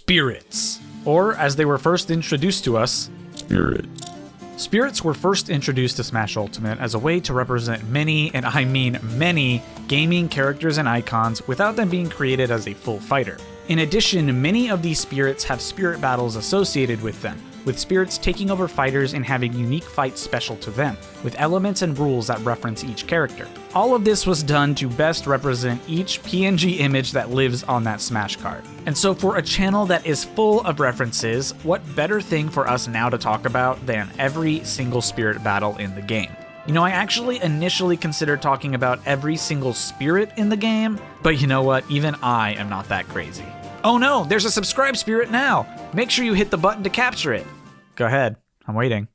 spirits. Or, as they were first introduced to us, Spirits. Spirits were first introduced to Smash Ultimate as a way to represent many, and I mean many, gaming characters and icons without them being created as a full fighter. In addition, many of these spirits have spirit battles associated with them, with spirits taking over fighters and having unique fights special to them, with elements and rules that reference each character. All of this was done to best represent each PNG image that lives on that Smash card. And so for a channel that is full of references, what better thing for us now to talk about than every single spirit battle in the game? You know, I actually initially considered talking about every single spirit in the game, but you know what, even I am not that crazy. Oh no, there's a subscribe spirit now! Make sure you hit the button to capture it. Go ahead, I'm waiting.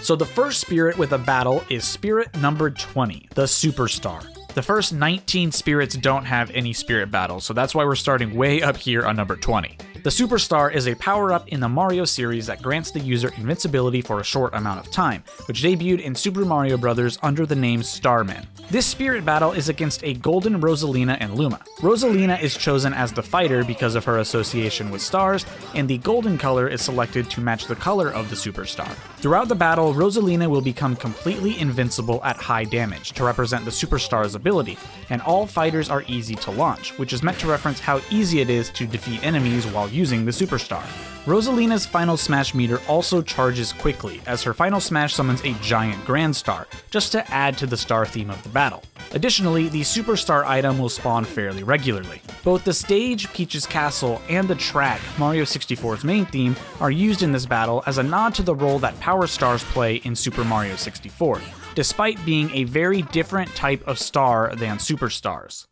So the first spirit with a battle is spirit number 20, the Superstar. The first 19 spirits don't have any spirit battles, so that's why we're starting way up here on number 20. The Superstar is a power-up in the Mario series that grants the user invincibility for a short amount of time, which debuted in Super Mario Bros. Under the name Starman. This spirit battle is against a golden Rosalina and Luma. Rosalina is chosen as the fighter because of her association with stars, and the golden color is selected to match the color of the Superstar. Throughout the battle, Rosalina will become completely invincible at high damage to represent the Superstar's ability, and all fighters are easy to launch, which is meant to reference how easy it is to defeat enemies while using the Superstar. Rosalina's final smash meter also charges quickly, as her final smash summons a giant Grand Star, just to add to the star theme of the battle. Additionally, the Superstar item will spawn fairly regularly. Both the stage, Peach's Castle, and the track, Mario 64's main theme, are used in this battle as a nod to the role that Power Stars play in Super Mario 64, despite being a very different type of star than Superstars.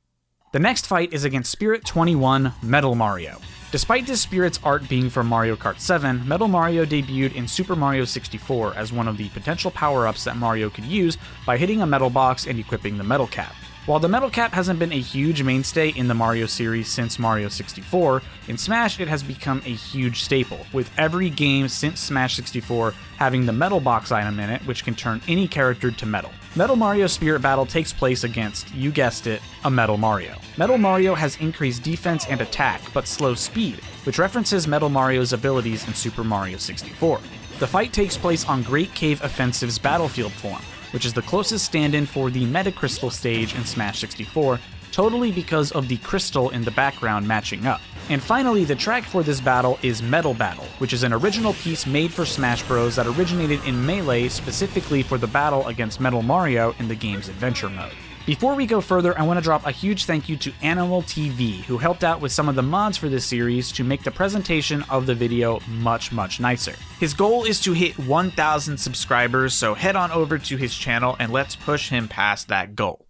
The next fight is against Spirit 21, Metal Mario. Despite this spirit's art being from Mario Kart 7, Metal Mario debuted in Super Mario 64 as one of the potential power-ups that Mario could use by hitting a metal box and equipping the metal cap. While the metal cap hasn't been a huge mainstay in the Mario series since Mario 64, in Smash it has become a huge staple, with every game since Smash 64 having the metal box item in it, which can turn any character to metal. Metal Mario Spirit Battle takes place against, you guessed it, a Metal Mario. Metal Mario has increased defense and attack, but slow speed, which references Metal Mario's abilities in Super Mario 64. The fight takes place on Great Cave Offensive's battlefield form, which is the closest stand-in for the Metacrystal stage in Smash 64, totally because of the crystal in the background matching up. And finally, the track for this battle is Metal Battle, which is an original piece made for Smash Bros. That originated in Melee specifically for the battle against Metal Mario in the game's adventure mode. Before we go further, I want to drop a huge thank you to Animal TV, who helped out with some of the mods for this series to make the presentation of the video much nicer. His goal is to hit 1,000 subscribers, so head on over to his channel and let's push him past that goal.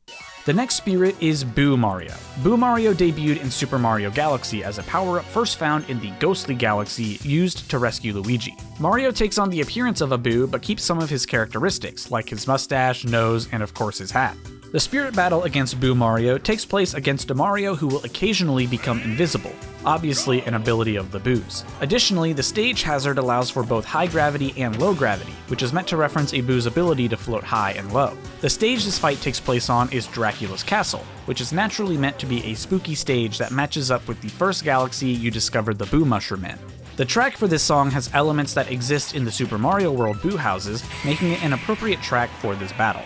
The next spirit is Boo Mario. Boo Mario debuted in Super Mario Galaxy as a power-up first found in the Ghostly Galaxy used to rescue Luigi. Mario takes on the appearance of a Boo, but keeps some of his characteristics, like his mustache, nose, and of course his hat. The spirit battle against Boo Mario takes place against a Mario who will occasionally become invisible, obviously an ability of the Boos. Additionally, the stage hazard allows for both high gravity and low gravity, which is meant to reference a Boo's ability to float high and low. The stage this fight takes place on is Dracula's Castle, which is naturally meant to be a spooky stage that matches up with the first galaxy you discovered the Boo Mushroom in. The track for this song has elements that exist in the Super Mario World Boo houses, making it an appropriate track for this battle.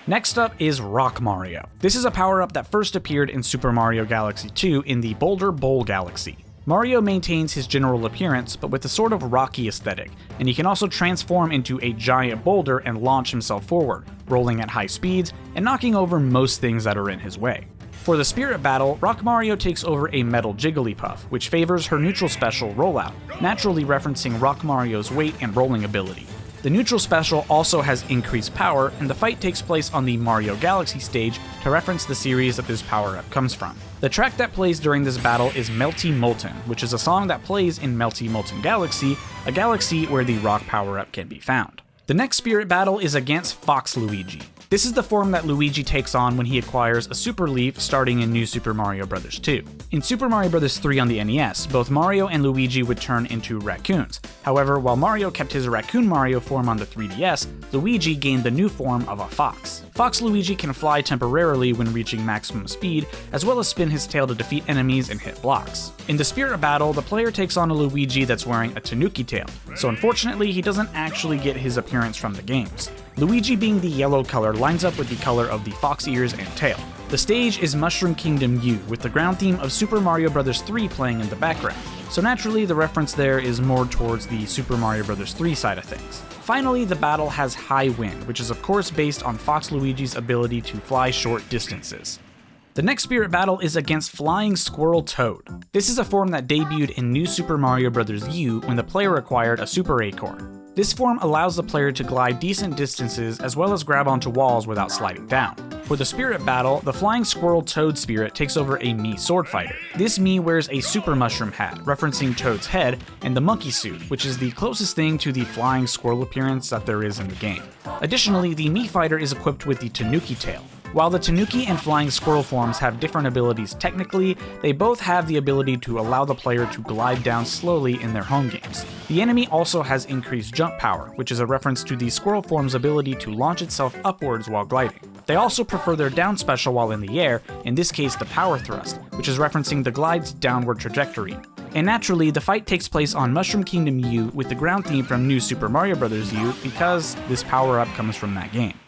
Next up is Rock Mario. This is a power-up that first appeared in Super Mario Galaxy 2 in the Boulder Bowl Galaxy. Mario maintains his general appearance, but with a sort of rocky aesthetic, and he can also transform into a giant boulder and launch himself forward, rolling at high speeds and knocking over most things that are in his way. For the Spirit Battle, Rock Mario takes over a metal Jigglypuff, which favors her neutral special rollout, naturally referencing Rock Mario's weight and rolling ability. The neutral special also has increased power, and the fight takes place on the Mario Galaxy stage to reference the series that this power-up comes from. The track that plays during this battle is Melty Molten, which is a song that plays in Melty Molten Galaxy, a galaxy where the rock power-up can be found. The next spirit battle is against Fox Luigi. This is the form that Luigi takes on when he acquires a Super Leaf starting in New Super Mario Bros. 2. In Super Mario Bros. 3 on the NES, both Mario and Luigi would turn into raccoons. However, while Mario kept his Raccoon Mario form on the 3DS, Luigi gained the new form of a fox. Fox Luigi can fly temporarily when reaching maximum speed, as well as spin his tail to defeat enemies and hit blocks. In the Spirit Battle, the player takes on a Luigi that's wearing a Tanuki tail, so unfortunately he doesn't actually get his appearance from the games. Luigi being the yellow color lines up with the color of the fox ears and tail. The stage is Mushroom Kingdom U, with the ground theme of Super Mario Bros. 3 playing in the background, so naturally the reference there is more towards the Super Mario Bros. 3 side of things. Finally, the battle has High Wind, which is of course based on Fox Luigi's ability to fly short distances. The next Spirit Battle is against Flying Squirrel Toad. This is a form that debuted in New Super Mario Bros. U when the player acquired a Super Acorn. This form allows the player to glide decent distances as well as grab onto walls without sliding down. For the Spirit Battle, the Flying Squirrel Toad Spirit takes over a Mii Sword Fighter. This Mii wears a Super Mushroom hat, referencing Toad's head, and the Monkey Suit, which is the closest thing to the flying squirrel appearance that there is in the game. Additionally, the Mii Fighter is equipped with the Tanuki tail. While the Tanuki and Flying Squirrel forms have different abilities technically, they both have the ability to allow the player to glide down slowly in their home games. The enemy also has increased jump power, which is a reference to the Squirrel form's ability to launch itself upwards while gliding. They also prefer their down special while in the air, in this case the Power Thrust, which is referencing the glide's downward trajectory. And naturally, the fight takes place on Mushroom Kingdom U with the ground theme from New Super Mario Bros. U because this power-up comes from that game.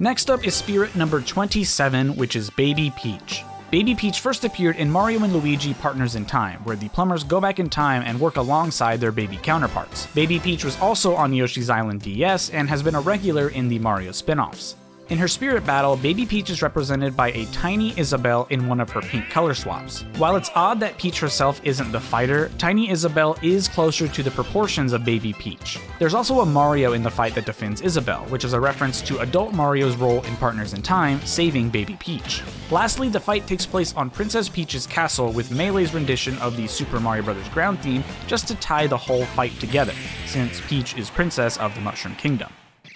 Next up is Spirit number 27, which is Baby Peach. Baby Peach first appeared in Mario and Luigi Partners in Time, where the plumbers go back in time and work alongside their baby counterparts. Baby Peach was also on Yoshi's Island DS and has been a regular in the Mario spin-offs. In her Spirit Battle, Baby Peach is represented by a tiny Isabelle in one of her pink color swaps. While it's odd that Peach herself isn't the fighter, tiny Isabelle is closer to the proportions of Baby Peach. There's also a Mario in the fight that defends Isabelle, which is a reference to adult Mario's role in Partners in Time, saving Baby Peach. Lastly, the fight takes place on Princess Peach's castle with Melee's rendition of the Super Mario Bros. Ground theme just to tie the whole fight together, since Peach is princess of the Mushroom Kingdom.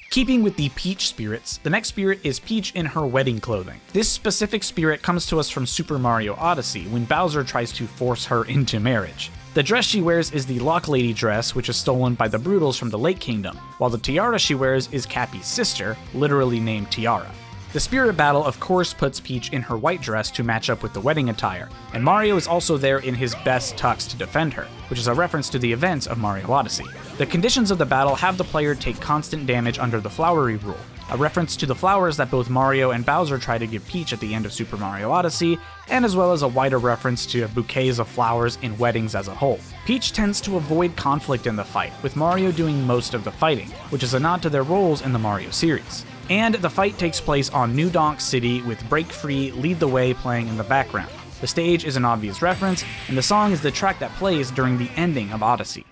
Keeping with the Peach spirits, the next spirit is Peach in her wedding clothing. This specific spirit comes to us from Super Mario Odyssey, when Bowser tries to force her into marriage. The dress she wears is the Lock Lady dress, which is stolen by the Broodals from the Lake Kingdom, while the tiara she wears is Cappy's sister, literally named Tiara. The Spirit Battle of course puts Peach in her white dress to match up with the wedding attire, and Mario is also there in his best tux to defend her, which is a reference to the events of Mario Odyssey. The conditions of the battle have the player take constant damage under the Flowery rule, a reference to the flowers that both Mario and Bowser try to give Peach at the end of Super Mario Odyssey, and as well as a wider reference to bouquets of flowers in weddings as a whole. Peach tends to avoid conflict in the fight, with Mario doing most of the fighting, which is a nod to their roles in the Mario series. And the fight takes place on New Donk City with Break Free, Lead the Way playing in the background. The stage is an obvious reference, and the song is the track that plays during the ending of Odyssey.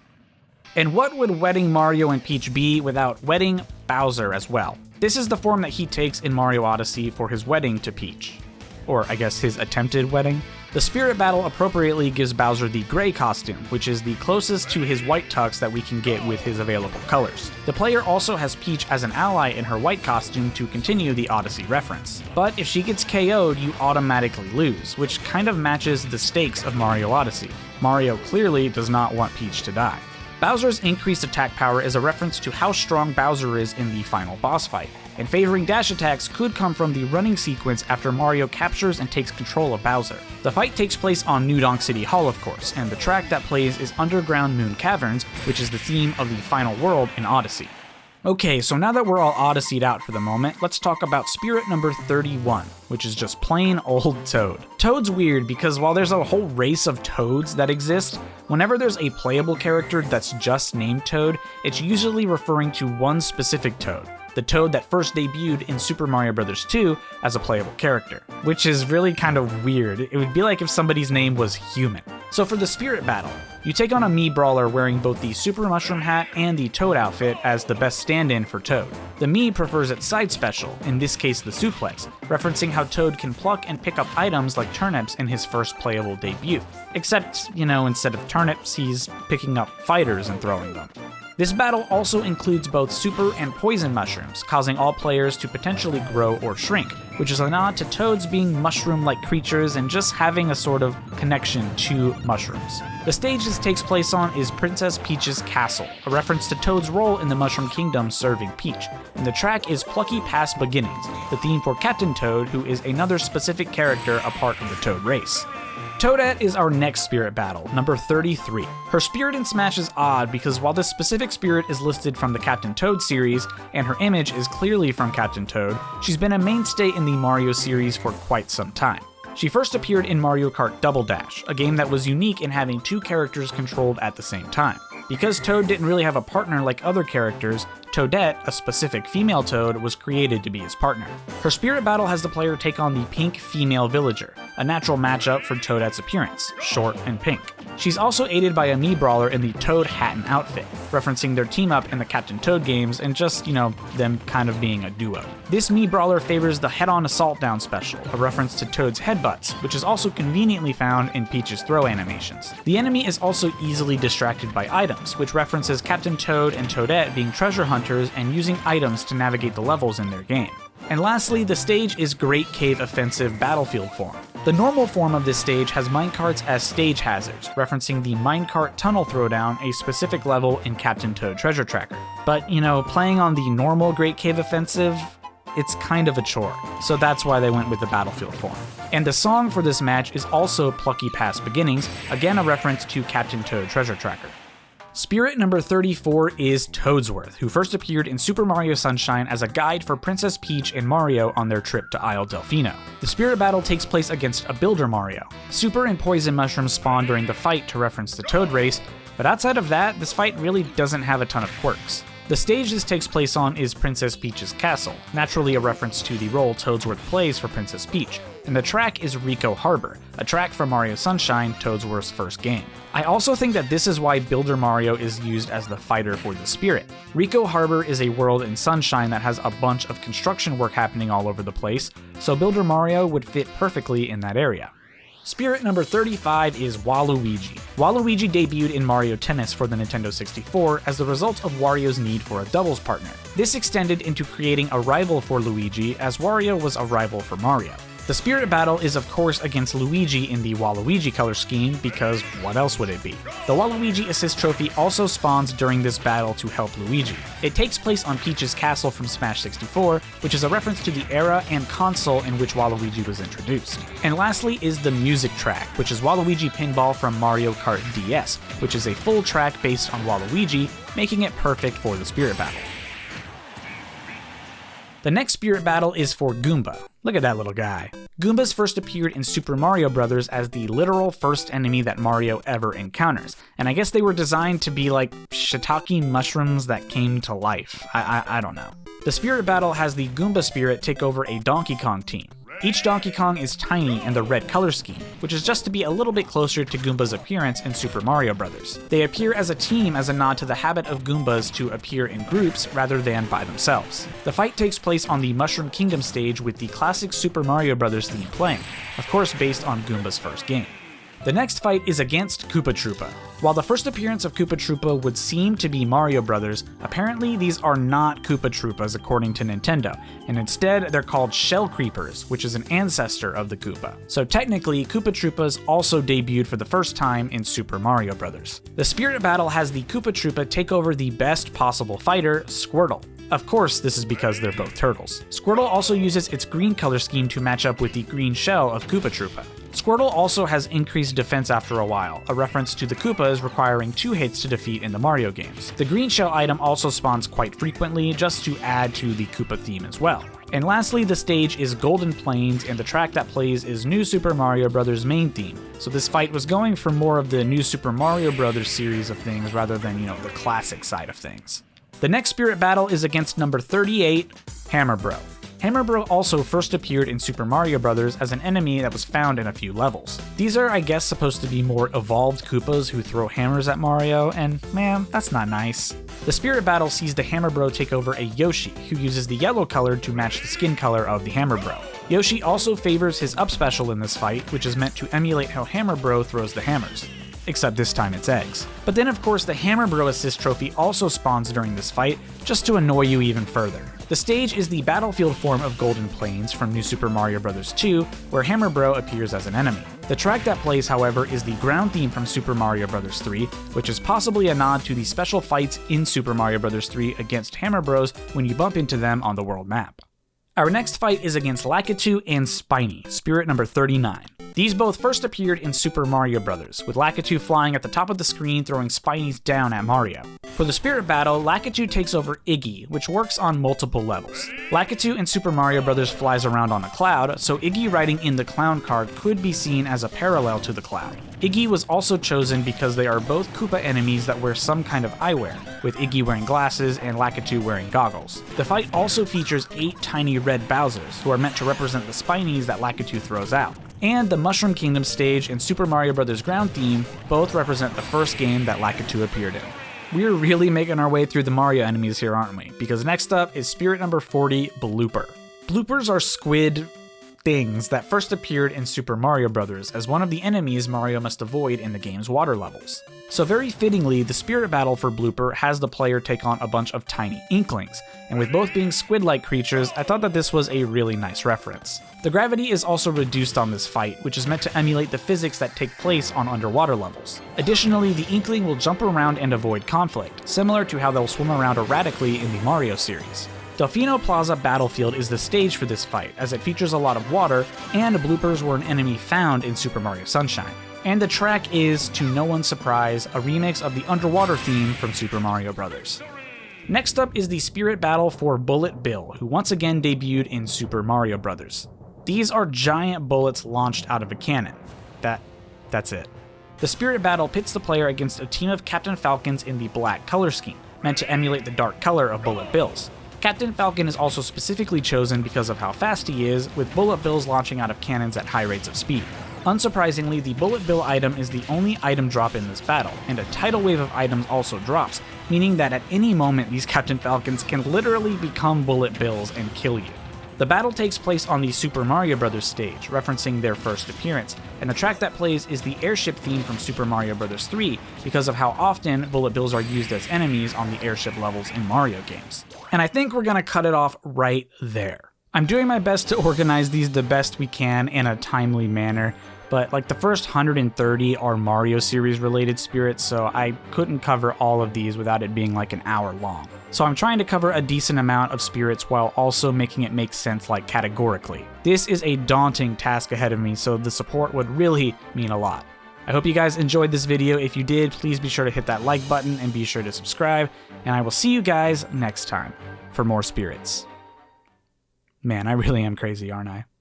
And what would wedding Mario and Peach be without wedding Bowser as well? This is the form that he takes in Mario Odyssey for his wedding to Peach. Or I guess his attempted wedding. The Spirit Battle appropriately gives Bowser the gray costume, which is the closest to his white tux that we can get with his available colors. The player also has Peach as an ally in her white costume to continue the Odyssey reference. But if she gets KO'd, you automatically lose, which kind of matches the stakes of Mario Odyssey. Mario clearly does not want Peach to die. Bowser's increased attack power is a reference to how strong Bowser is in the final boss fight, and favoring dash attacks could come from the running sequence after Mario captures and takes control of Bowser. The fight takes place on New Donk City Hall, of course, and the track that plays is Underground Moon Caverns, which is the theme of the final world in Odyssey. Okay, so now that we're all Odyssey'd out for the moment, let's talk about Spirit number 31, which is just plain old Toad. Toad's weird because while there's a whole race of Toads that exist, whenever there's a playable character that's just named Toad, it's usually referring to one specific Toad. The Toad that first debuted in Super Mario Bros. 2 as a playable character, which is really kind of weird. It would be like if somebody's name was Human. So for the Spirit Battle, you take on a Mii Brawler wearing both the Super Mushroom hat and the Toad outfit as the best stand-in for Toad. The Mii prefers its side special, in this case the suplex, referencing how Toad can pluck and pick up items like turnips in his first playable debut. Except, instead of turnips, he's picking up fighters and throwing them. This battle also includes both super and poison mushrooms, causing all players to potentially grow or shrink, which is a nod to toads being mushroom-like creatures and just having a sort of connection to mushrooms. The stage this takes place on is Princess Peach's Castle, a reference to Toad's role in the Mushroom Kingdom serving Peach, and the track is Plucky Past Beginnings, the theme for Captain Toad, who is another specific character a part of the Toad race. Toadette is our next spirit battle, number 33. Her spirit in Smash is odd because while this specific spirit is listed from the Captain Toad series, and her image is clearly from Captain Toad, she's been a mainstay in the Mario series for quite some time. She first appeared in Mario Kart Double Dash, a game that was unique in having two characters controlled at the same time. Because Toad didn't really have a partner like other characters, Toadette, a specific female Toad, was created to be his partner. Her spirit battle has the player take on the pink female villager, a natural matchup for Toadette's appearance, short and pink. She's also aided by a Mii Brawler in the Toad Hatton outfit, referencing their team up in the Captain Toad games and just, them kind of being a duo. This Mii Brawler favors the head-on assault down special, a reference to Toad's headbutts, which is also conveniently found in Peach's throw animations. The enemy is also easily distracted by items, which references Captain Toad and Toadette being treasure hunters and using items to navigate the levels in their game. And lastly, the stage is Great Cave Offensive Battlefield form. The normal form of this stage has minecarts as stage hazards, referencing the minecart tunnel throwdown, a specific level in Captain Toad Treasure Tracker. But, playing on the normal Great Cave Offensive, it's kind of a chore, so that's why they went with the Battlefield form. And the song for this match is also Plucky Past Beginnings, again a reference to Captain Toad Treasure Tracker. Spirit number 34 is Toadsworth, who first appeared in Super Mario Sunshine as a guide for Princess Peach and Mario on their trip to Isle Delfino. The spirit battle takes place against a Builder Mario. Super and poison mushrooms spawn during the fight to reference the Toad race, but outside of that, this fight really doesn't have a ton of quirks. The stage this takes place on is Princess Peach's Castle, naturally a reference to the role Toadsworth plays for Princess Peach, and the track is Rico Harbor, a track from Mario Sunshine, Toadsworth's first game. I also think that this is why Builder Mario is used as the fighter for the spirit. Rico Harbor is a world in Sunshine that has a bunch of construction work happening all over the place, so Builder Mario would fit perfectly in that area. Spirit number 35 is Waluigi. Waluigi debuted in Mario Tennis for the Nintendo 64 as the result of Wario's need for a doubles partner. This extended into creating a rival for Luigi, as Wario was a rival for Mario. The spirit battle is of course against Luigi in the Waluigi color scheme, because what else would it be? The Waluigi Assist Trophy also spawns during this battle to help Luigi. It takes place on Peach's Castle from Smash 64, which is a reference to the era and console in which Waluigi was introduced. And lastly is the music track, which is Waluigi Pinball from Mario Kart DS, which is a full track based on Waluigi, making it perfect for the spirit battle. The next spirit battle is for Goomba. Look at that little guy. Goombas first appeared in Super Mario Bros. As the literal first enemy that Mario ever encounters, and I guess they were designed to be like shiitake mushrooms that came to life. I don't know. The spirit battle has the Goomba spirit take over a Donkey Kong team. Each Donkey Kong is tiny in the red color scheme, which is just to be a little bit closer to Goomba's appearance in Super Mario Bros. They appear as a team as a nod to the habit of Goombas to appear in groups rather than by themselves. The fight takes place on the Mushroom Kingdom stage with the classic Super Mario Bros. Theme playing, of course based on Goomba's first game. The next fight is against Koopa Troopa. While the first appearance of Koopa Troopa would seem to be Mario Brothers, apparently these are not Koopa Troopas according to Nintendo, and instead they're called Shell Creepers, which is an ancestor of the Koopa. So technically, Koopa Troopas also debuted for the first time in Super Mario Bros. The spirit battle has the Koopa Troopa take over the best possible fighter, Squirrel. Of course, this is because they're both turtles. Squirtle also uses its green color scheme to match up with the green shell of Koopa Troopa. Squirtle also has increased defense after a while, a reference to the Koopas requiring 2 hits to defeat in the Mario games. The green shell item also spawns quite frequently, just to add to the Koopa theme as well. And lastly, the stage is Golden Plains, and the track that plays is New Super Mario Bros. Main theme. So this fight was going for more of the New Super Mario Bros. Series of things rather than, the classic side of things. The next spirit battle is against number 38, Hammer Bro. Hammer Bro also first appeared in Super Mario Bros. As an enemy that was found in a few levels. These are, I guess, supposed to be more evolved Koopas who throw hammers at Mario, and man, that's not nice. The spirit battle sees the Hammer Bro take over a Yoshi, who uses the yellow color to match the skin color of the Hammer Bro. Yoshi also favors his up special in this fight, which is meant to emulate how Hammer Bro throws the hammers. except this time it's eggs. But then of course the Hammer Bro assist trophy also spawns during this fight, just to annoy you even further. The stage is the battlefield form of Golden Plains from New Super Mario Bros. 2, where Hammer Bro appears as an enemy. The track that plays, however, is the ground theme from Super Mario Bros. 3, which is possibly a nod to the special fights in Super Mario Bros. 3 against Hammer Bros when you bump into them on the world map. Our next fight is against Lakitu and Spiny, spirit number 39. These both first appeared in Super Mario Bros., with Lakitu flying at the top of the screen throwing Spinies down at Mario. For the spirit battle, Lakitu takes over Iggy, which works on multiple levels. Lakitu in Super Mario Bros. Flies around on a cloud, so Iggy riding in the clown car could be seen as a parallel to the cloud. Iggy was also chosen because they are both Koopa enemies that wear some kind of eyewear, with Iggy wearing glasses and Lakitu wearing goggles. The fight also features 8 tiny red Bowsers, who are meant to represent the Spinies that Lakitu throws out. And the Mushroom Kingdom stage and Super Mario Bros. Ground theme both represent the first game that Lakitu appeared in. We're really making our way through the Mario enemies here, aren't we? Because next up is spirit number 40, Blooper. Bloopers are squid things that first appeared in Super Mario Bros. As one of the enemies Mario must avoid in the game's water levels. So very fittingly, the spirit battle for Blooper has the player take on a bunch of tiny inklings, and with both being squid-like creatures, I thought that this was a really nice reference. The gravity is also reduced on this fight, which is meant to emulate the physics that take place on underwater levels. Additionally, the inkling will jump around and avoid conflict, similar to how they'll swim around erratically in the Mario series. Delfino Plaza Battlefield is the stage for this fight, as it features a lot of water, and bloopers were an enemy found in Super Mario Sunshine. And the track is, to no one's surprise, a remix of the underwater theme from Super Mario Bros. Next up is the spirit battle for Bullet Bill, who once again debuted in Super Mario Bros. These are giant bullets launched out of a cannon. That's it. The spirit battle pits the player against a team of Captain Falcons in the black color scheme, meant to emulate the dark color of Bullet Bills. Captain Falcon is also specifically chosen because of how fast he is, with bullet bills launching out of cannons at high rates of speed. Unsurprisingly, the bullet bill item is the only item drop in this battle, and a tidal wave of items also drops, meaning that at any moment these Captain Falcons can literally become bullet bills and kill you. The battle takes place on the Super Mario Bros. Stage, referencing their first appearance, and the track that plays is the airship theme from Super Mario Bros. 3 because of how often bullet bills are used as enemies on the airship levels in Mario games. And I think we're gonna cut it off right there. I'm doing my best to organize these the best we can in a timely manner, but like the first 130 are Mario series related spirits, so I couldn't cover all of these without it being like an hour long. So I'm trying to cover a decent amount of spirits while also making it make sense like categorically. This is a daunting task ahead of me, so the support would really mean a lot. I hope you guys enjoyed this video. If you did, please be sure to hit that like button and be sure to subscribe, and I will see you guys next time for more spirits. Man, I really am crazy, aren't I?